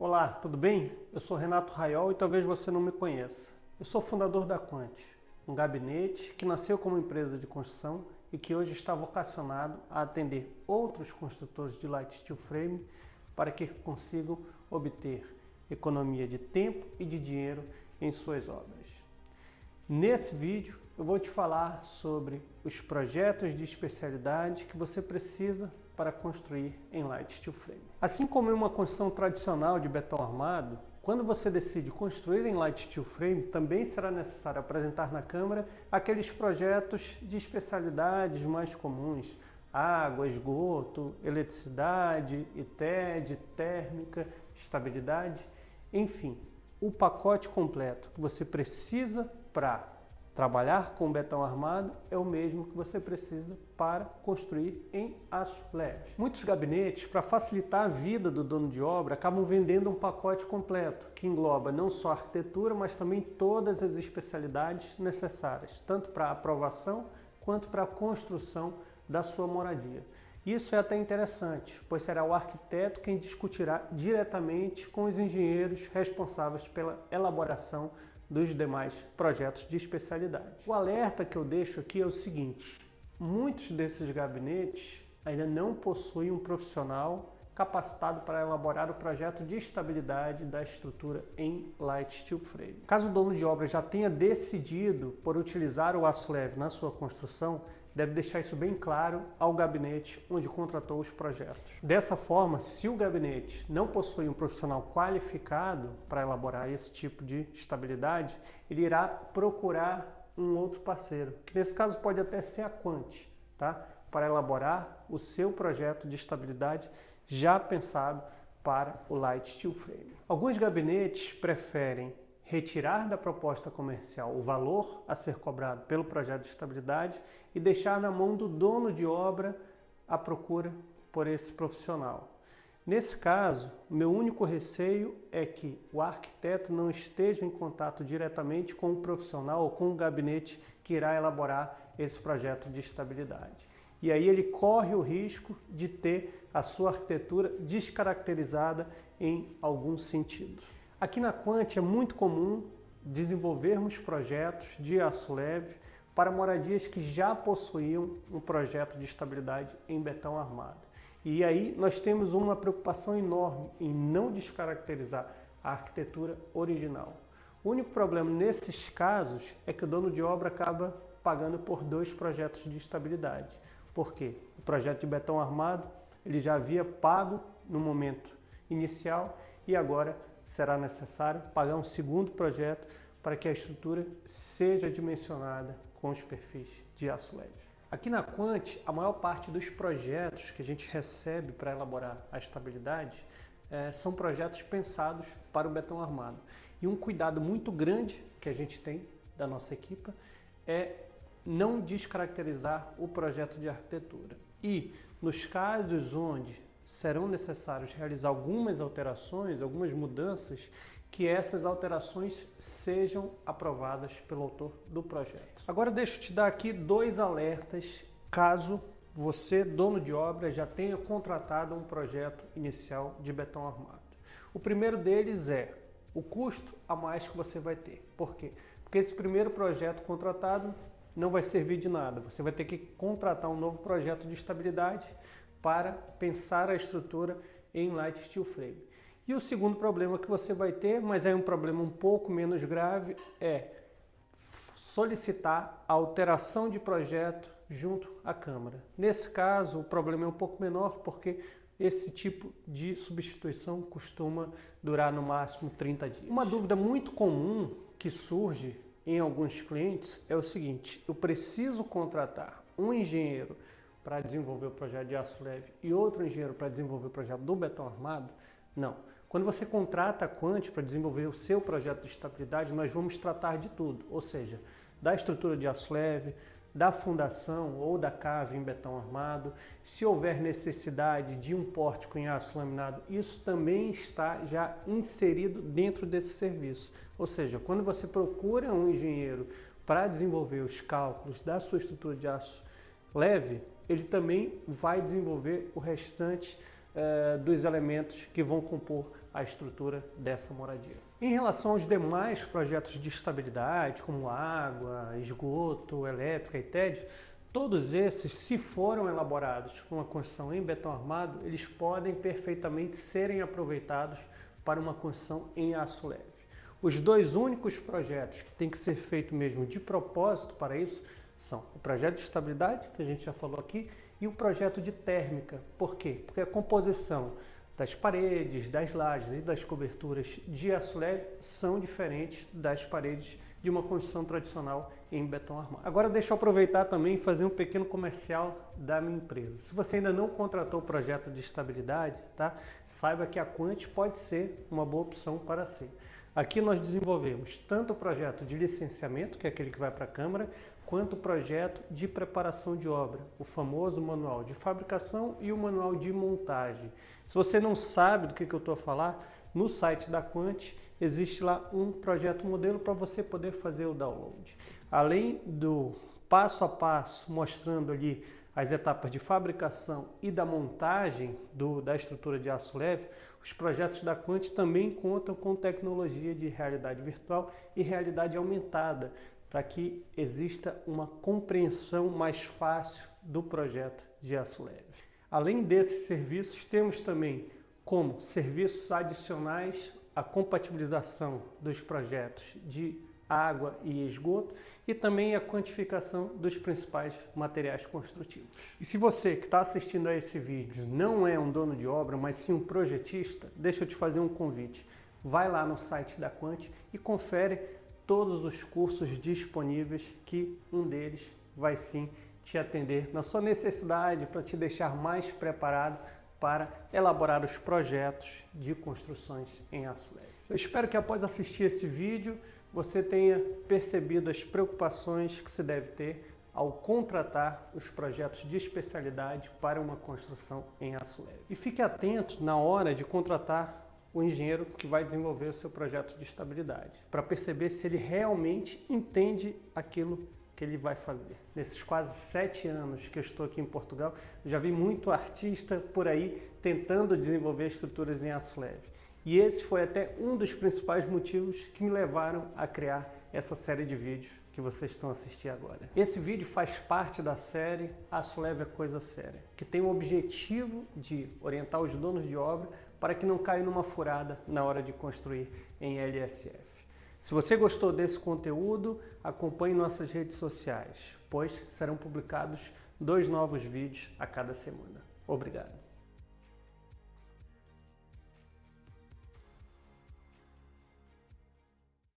Olá, tudo bem? Eu sou Renato Raiol e talvez você não me conheça. Eu sou fundador da Quant, um gabinete que nasceu como empresa de construção e que hoje está vocacionado a atender outros construtores de light steel frame para que consigam obter economia de tempo e de dinheiro em suas obras. Nesse vídeo eu vou te falar sobre os projetos de especialidade que você precisa para construir em light steel frame. Assim como em uma construção tradicional de betão armado, quando você decide construir em light steel frame, também será necessário apresentar na Câmara aqueles projetos de especialidades mais comuns: água, esgoto, eletricidade, ITED, térmica, estabilidade, enfim, o pacote completo que você precisa para trabalhar com betão armado é o mesmo que você precisa para construir em aço leve. Muitos gabinetes, para facilitar a vida do dono de obra, acabam vendendo um pacote completo, que engloba não só a arquitetura, mas também todas as especialidades necessárias, tanto para a aprovação quanto para a construção da sua moradia. Isso é até interessante, pois será o arquiteto quem discutirá diretamente com os engenheiros responsáveis pela elaboração dos demais projetos de especialidade. O alerta que eu deixo aqui é o seguinte: muitos desses gabinetes ainda não possuem um profissional capacitado para elaborar o projeto de estabilidade da estrutura em light steel frame. Caso o dono de obra já tenha decidido por utilizar o aço leve na sua construção, deve deixar isso bem claro ao gabinete onde contratou os projetos. Dessa forma, se o gabinete não possui um profissional qualificado para elaborar esse tipo de estabilidade, ele irá procurar um outro parceiro, que nesse caso pode até ser a Quant, tá? Para elaborar o seu projeto de estabilidade já pensado para o light steel frame. Alguns gabinetes preferem retirar da proposta comercial o valor a ser cobrado pelo projeto de estabilidade e deixar na mão do dono de obra a procura por esse profissional. Nesse caso, meu único receio é que o arquiteto não esteja em contato diretamente com o profissional ou com o gabinete que irá elaborar esse projeto de estabilidade. E aí ele corre o risco de ter a sua arquitetura descaracterizada em algum sentido. Aqui na Quant é muito comum desenvolvermos projetos de aço leve para moradias que já possuíam um projeto de estabilidade em betão armado. E aí nós temos uma preocupação enorme em não descaracterizar a arquitetura original. O único problema nesses casos é que o dono de obra acaba pagando por dois projetos de estabilidade. Por quê? O projeto de betão armado ele já havia pago no momento inicial e agora será necessário pagar um segundo projeto para que a estrutura seja dimensionada com os perfis de aço leve. Aqui na Quant, a maior parte dos projetos que a gente recebe para elaborar a estabilidade são projetos pensados para o betão armado. E um cuidado muito grande que a gente tem da nossa equipe é não descaracterizar o projeto de arquitetura. E nos casos onde serão necessários realizar algumas alterações, algumas mudanças, que essas alterações sejam aprovadas pelo autor do projeto. Agora deixa eu te dar aqui dois alertas caso você, dono de obra, já tenha contratado um projeto inicial de betão armado. O primeiro deles é o custo a mais que você vai ter. Por quê? Porque esse primeiro projeto contratado não vai servir de nada. Você vai ter que contratar um novo projeto de estabilidade para pensar a estrutura em light steel frame. E o segundo problema que você vai ter, mas é um problema um pouco menos grave, é solicitar a alteração de projeto junto à Câmara. Nesse caso, o problema é um pouco menor, porque esse tipo de substituição costuma durar no máximo 30 dias. Uma dúvida muito comum que surge em alguns clientes é o seguinte: eu preciso contratar um engenheiro para desenvolver o projeto de aço leve e outro engenheiro para desenvolver o projeto do betão armado? Não. Quando você contrata a Quant para desenvolver o seu projeto de estabilidade, nós vamos tratar de tudo, ou seja, da estrutura de aço leve, da fundação ou da cave em betão armado. Se houver necessidade de um pórtico em aço laminado, isso também está já inserido dentro desse serviço. Ou seja, quando você procura um engenheiro para desenvolver os cálculos da sua estrutura de aço leve, ele também vai desenvolver o restante dos elementos que vão compor a estrutura dessa moradia. Em relação aos demais projetos de estabilidade, como água, esgoto, elétrica e TED, todos esses, se foram elaborados com uma construção em betão armado, eles podem perfeitamente serem aproveitados para uma construção em aço leve. Os dois únicos projetos que tem que ser feito mesmo de propósito para isso são o projeto de estabilidade, que a gente já falou aqui, e o projeto de térmica. Por quê? Porque a composição das paredes, das lajes e das coberturas de aço leve são diferentes das paredes de uma construção tradicional em betão armado. Agora deixa eu aproveitar também e fazer um pequeno comercial da minha empresa. Se você ainda não contratou o projeto de estabilidade, tá? Saiba que a Quant pode ser uma boa opção para si. Aqui nós desenvolvemos tanto o projeto de licenciamento, que é aquele que vai para a Câmara, quanto o projeto de preparação de obra, o famoso manual de fabricação e o manual de montagem. Se você não sabe do que eu estou a falar, no site da Quant existe lá um projeto modelo para você poder fazer o download. Além do passo a passo mostrando ali as etapas de fabricação e da montagem da estrutura de aço leve, os projetos da Quant também contam com tecnologia de realidade virtual e realidade aumentada, para que exista uma compreensão mais fácil do projeto de aço leve. Além desses serviços, temos também como serviços adicionais a compatibilização dos projetos de água e esgoto e também a quantificação dos principais materiais construtivos. E se você que está assistindo a esse vídeo não é um dono de obra, mas sim um projetista, deixa eu te fazer um convite. Vai lá no site da Quant e confere todos os cursos disponíveis, que um deles vai sim te atender na sua necessidade para te deixar mais preparado para elaborar os projetos de construções em aço leve. Eu espero que após assistir esse vídeo você tenha percebido as preocupações que se deve ter ao contratar os projetos de especialidade para uma construção em aço leve. E fique atento na hora de contratar o engenheiro que vai desenvolver o seu projeto de estabilidade, para perceber se ele realmente entende aquilo que ele vai fazer. Nesses quase 7 anos que eu estou aqui em Portugal, eu já vi muito artista por aí tentando desenvolver estruturas em aço leve. E esse foi até um dos principais motivos que me levaram a criar essa série de vídeos que vocês estão assistindo agora. Esse vídeo faz parte da série Aço Leve é Coisa Séria, que tem o objetivo de orientar os donos de obra para que não caiam numa furada na hora de construir em LSF. Se você gostou desse conteúdo, acompanhe nossas redes sociais, pois serão publicados 2 novos vídeos a cada semana. Obrigado.